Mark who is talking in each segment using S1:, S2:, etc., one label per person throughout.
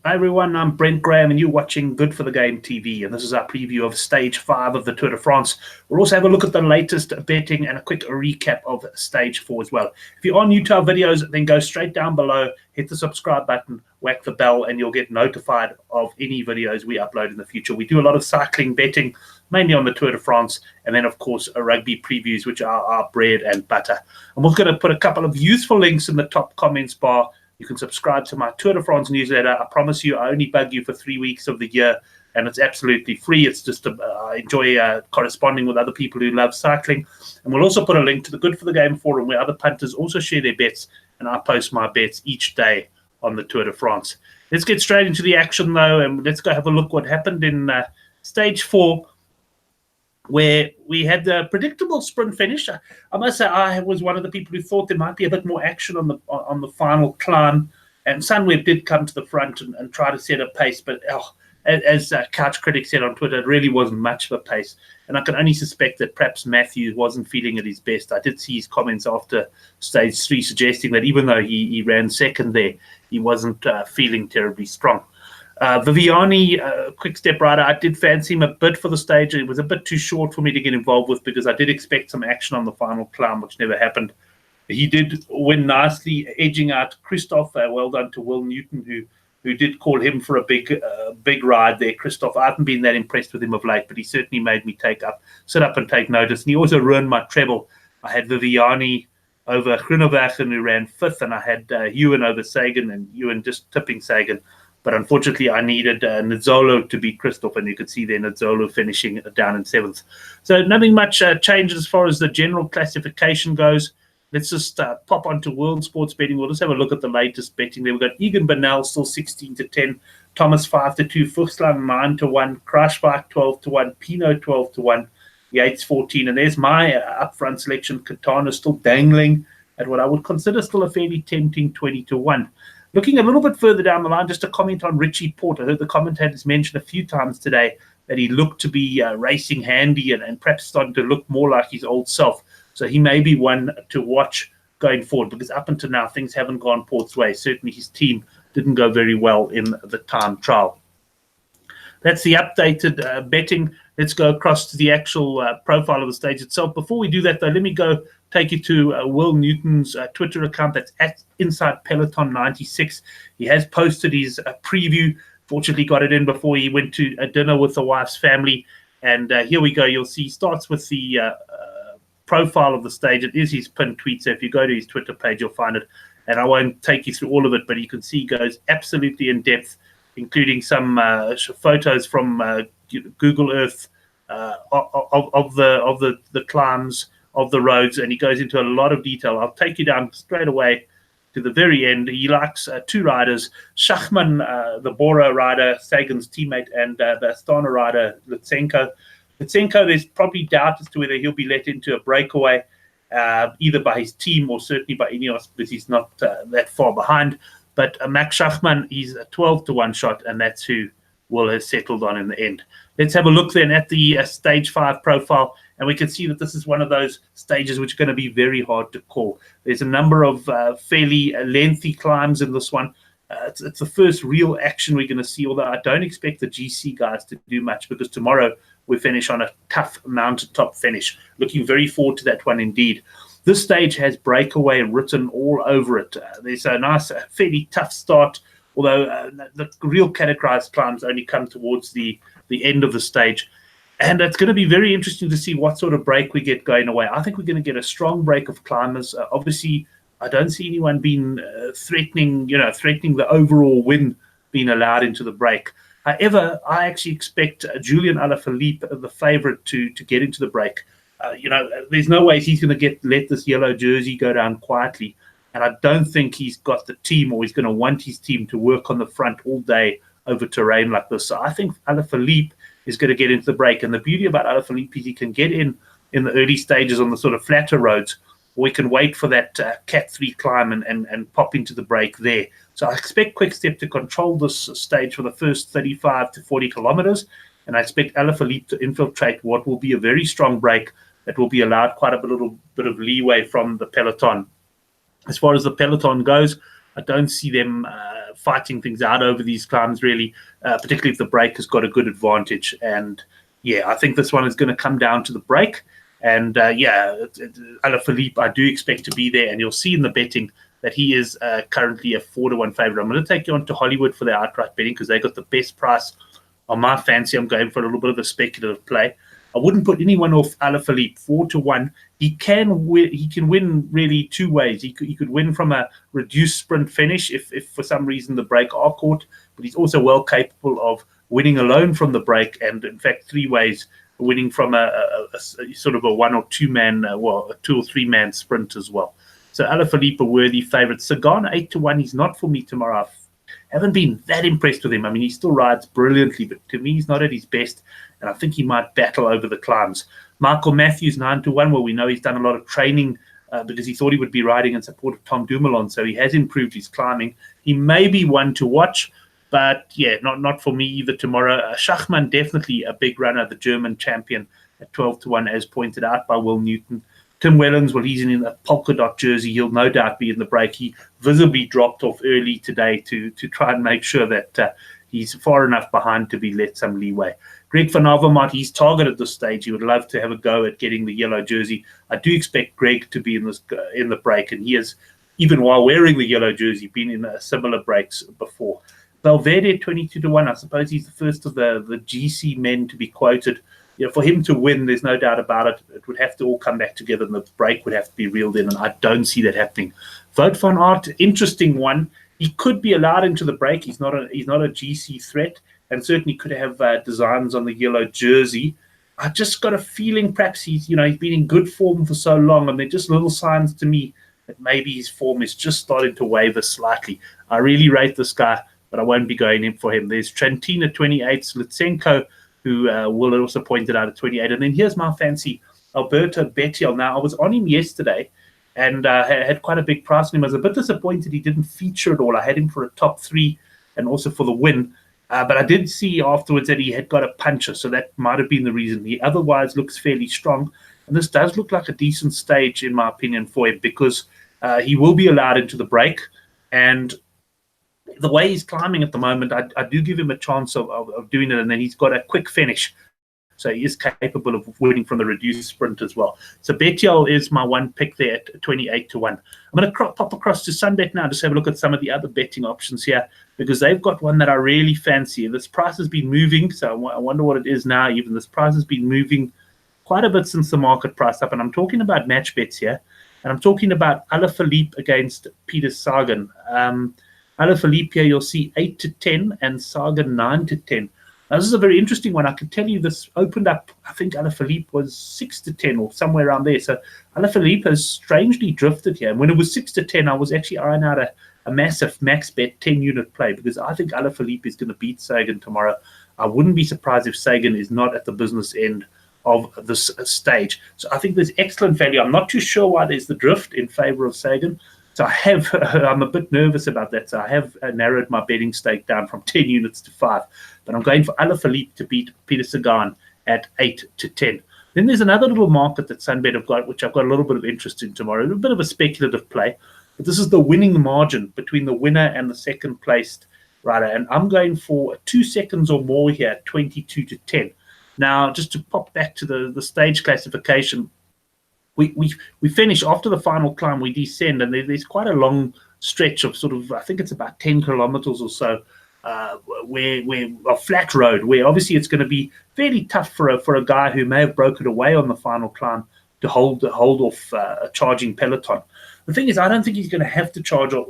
S1: Hi everyone, I'm Brent Graham and you're watching Good for the Game TV, and this is our preview of Stage 5 of the Tour de France. We'll also have a look at the latest betting and a quick recap of Stage 4 as well. If you're new to our videos, then go straight down below, hit the subscribe button, whack the bell, and you'll get notified of any videos we upload in the future. We do a lot of cycling betting, mainly on the Tour de France, and then of course rugby previews, which are our bread and butter. And we're going to put a couple of useful links in the top comments bar. You can subscribe to my Tour de France newsletter. I promise you, I only bug you for 3 weeks of the year, and it's absolutely free. It's just I enjoy corresponding with other people who love cycling. And we'll also put a link to the Good for the Game forum where other punters also share their bets, and I post my bets each day on the Tour de France. Let's get straight into the action, though, and let's go have a look what happened in Stage 4, where we had the predictable sprint finish. I must say I was one of the people who thought there might be a bit more action on the final climb, and Sunweb did come to the front and try to set a pace, but as Couch Critic said on Twitter, it really wasn't much of a pace, and I can only suspect that perhaps Matthews wasn't feeling at his best. I did see his comments after Stage 3 suggesting that even though he ran second there, he wasn't feeling terribly strong. Viviani, quick step rider, I did fancy him a bit for the stage. It was a bit too short for me to get involved with because I did expect some action on the final climb, which never happened. He did win nicely, edging out Christoph. Well done to Will Newton, who did call him for a big ride there. Christoph, I haven't been that impressed with him of late, but he certainly made me sit up and take notice. And he also ruined my treble. I had Viviani over Groenewegen, who ran fifth, and I had Ewan over Sagan, and Ewan just tipping Sagan. But unfortunately, I needed Nizzolo to beat Christoph, and you could see there Nizzolo finishing down in seventh. So nothing much changed as far as the general classification goes. Let's just pop onto World Sports Betting. We'll just have a look at the latest betting there. We've got Egan Bernal still 16-10, Thomas 5-2, Fuchsland 9-1, Kruijswijk 12-1, Pinot 12-1, Yates 14. And there's my upfront selection. Katana still dangling at what I would consider still a fairly tempting 20-1. Looking a little bit further down the line, just a comment on Richie Porte. I heard the commentators mention a few times today that he looked to be racing handy and perhaps starting to look more like his old self. So he may be one to watch going forward, because up until now, things haven't gone Porte's way. Certainly his team didn't go very well in the time trial. That's the updated betting. Let's go across to the actual profile of the stage itself. Before we do that, though, let me go take you to Will Newton's Twitter account. That's at Inside Peloton 96. He has posted his preview. Fortunately, got it in before he went to a dinner with the wife's family. And here we go. You'll see he starts with the profile of the stage. It is his pinned tweet. So if you go to his Twitter page, you'll find it. And I won't take you through all of it, but you can see he goes absolutely in depth, including some photos from Google Earth of the climbs of the roads, and he goes into a lot of detail. I'll take you down straight away to the very end. He likes two riders, Schachman, the Bora rider, Sagan's teammate, and the Astana rider, Lutsenko. Lutsenko, there's probably doubt as to whether he'll be let into a breakaway, either by his team or certainly by Ineos, because he's not that far behind. But Max Schachman, he's a 12-1 shot, and that's who Will has settled on in the end. Let's have a look then at the Stage 5 profile, and we can see that this is one of those stages which are going to be very hard to call. There's a number of fairly lengthy climbs in this one. It's the first real action we're going to see, although I don't expect the GC guys to do much, because tomorrow we finish on a tough mountaintop finish. Looking very forward to that one indeed. This stage has breakaway written all over it. There's a nice, fairly tough start, although the real categorized climbs only come towards the end of the stage. And it's going to be very interesting to see what sort of break we get going away. I think we're going to get a strong break of climbers. Obviously, I don't see anyone being threatening the overall win being allowed into the break. However, I actually expect Julian Alaphilippe, the favorite, to get into the break. There's no way he's going to let this yellow jersey go down quietly. And I don't think he's got the team, or he's going to want his team to work on the front all day over terrain like this. So I think Alaphilippe is going to get into the break. And the beauty about Alaphilippe is he can get in the early stages on the sort of flatter roads, or we can wait for that Cat 3 climb and pop into the break there. So I expect Quick-Step to control this stage for the first 35 to 40 kilometers. And I expect Alaphilippe to infiltrate what will be a very strong break that will be allowed quite a little bit of leeway from the peloton. As far as the peloton goes, I don't see them fighting things out over these climbs, really, particularly if the break has got a good advantage. And yeah, I think this one is going to come down to the break. And Alaphilippe, I do expect to be there. And you'll see in the betting that he is currently a 4-1 favorite. I'm going to take you on to Hollywood for the outright betting because they got the best price on my fancy. I'm going for a little bit of a speculative play. I wouldn't put anyone off Alaphilippe. 4-1. He can win. He can win really two ways. He could win from a reduced sprint finish if for some reason the break are caught, but he's also well capable of winning alone from the break, and in fact 3 ways, winning from a sort of a 1 or 2 man, a 2 or 3 man sprint as well. So Alaphilippe a worthy favourite. Sagan 8-1. He's not for me tomorrow. I haven't been that impressed with him. I mean, he still rides brilliantly, but to me, he's not at his best, and I think he might battle over the climbs. Michael Matthews 9-1, where we know he's done a lot of training because he thought he would be riding in support of Tom Dumoulin, so he has improved his climbing. He may be one to watch, but yeah, not for me either tomorrow. Schachmann, definitely a big runner, the German champion at 12-1, as pointed out by Will Newton. Tim Wellens, well, he's in a polka dot jersey. He'll no doubt be in the break. He visibly dropped off early today to try and make sure that he's far enough behind to be let some leeway. Greg van Avermaet, he's targeted this stage. He would love to have a go at getting the yellow jersey. I do expect Greg to be in the break, and he has, even while wearing the yellow jersey, been in similar breaks before. Valverde 22-1. I suppose he's the first of the GC men to be quoted. You know, for him to win, there's no doubt about it. It would have to all come back together, and the break would have to be reeled in, and I don't see that happening. Wout van Aert, interesting one. He could be allowed into the break. He's not a GC threat, and certainly could have designs on the yellow jersey. I just got a feeling perhaps he's been in good form for so long, and they're just little signs to me that maybe his form is just starting to waver slightly. I really rate this guy, but I won't be going in for him. There's Trentin at 28, Lutsenko, who Will also pointed out at 28. And then here's my fancy, Alberto Bettiol. Now, I was on him yesterday and had quite a big price on him. I was a bit disappointed he didn't feature at all. I had him for a top 3 and also for the win. But I did see afterwards that he had got a puncher, so that might have been the reason. He otherwise looks fairly strong. And this does look like a decent stage, in my opinion, for him, because he will be allowed into the break. And the way he's climbing at the moment, I do give him a chance of doing it, and then he's got a quick finish. So he is capable of winning from the reduced sprint as well. So Bettiol is my one pick there at 28-1. I'm going to pop across to Sunbet now, just have a look at some of the other betting options here, because they've got one that I really fancy. This price has been moving, so I wonder what it is now. Even this price has been moving quite a bit since the market price up, and I'm talking about match bets here, and I'm talking about Alaphilippe against Peter Sagan. Alaphilippe here, you'll see 8-10 and Sagan 9-10. Now, this is a very interesting one. I can tell you this opened up, I think Alaphilippe was 6-10 or somewhere around there. So Alaphilippe has strangely drifted here. And when it was 6-10, I was actually eyeing out a massive max bet 10-unit play, because I think Alaphilippe is going to beat Sagan tomorrow. I wouldn't be surprised if Sagan is not at the business end of this stage. So I think there's excellent value. I'm not too sure why there's the drift in favor of Sagan. So I'm a bit nervous about that. So I have narrowed my betting stake down from 10 units to 5. But I'm going for Alaphilippe to beat Peter Sagan at 8-10. Then there's another little market that Sunbet have got, which I've got a little bit of interest in tomorrow. A bit of a speculative play. But this is the winning margin between the winner and the second placed rider. And I'm going for 2 seconds or more here, 22-10. Now, just to pop back to the stage classification, we finish after the final climb, we descend, and there's quite a long stretch of sort of, I think it's about 10 kilometers or so, where a flat road, where obviously it's going to be fairly tough for a guy who may have broken away on the final climb to hold off a charging peloton. The thing is, I don't think he's going to have to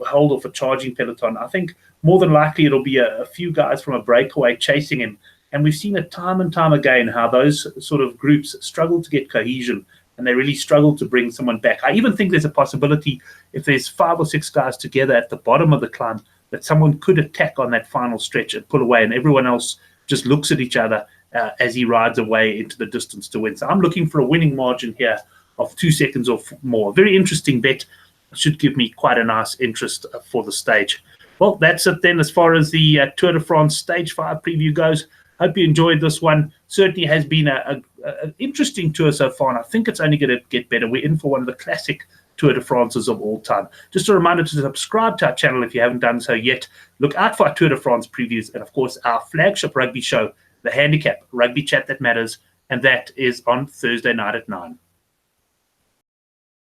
S1: hold off a charging peloton. I think more than likely it'll be a few guys from a breakaway chasing him. And we've seen it time and time again how those sort of groups struggle to get cohesion, and they really struggle to bring someone back. I even think there's a possibility, if there's 5 or 6 guys together at the bottom of the climb, that someone could attack on that final stretch and pull away, and everyone else just looks at each other as he rides away into the distance to win. So I'm looking for a winning margin here of 2 seconds or more. Very interesting bet. It should give me quite a nice interest for the stage. Well, that's it then as far as the Tour de France Stage 5 preview goes. Hope you enjoyed this one. Certainly has been an interesting tour so far, and I think it's only going to get better. We're in for one of the classic Tour de France's of all time. Just a reminder to subscribe to our channel if you haven't done so yet. Look out for our Tour de France previews and, of course, our flagship rugby show, The Handicap, Rugby Chat That Matters, and that is on Thursday night at 9.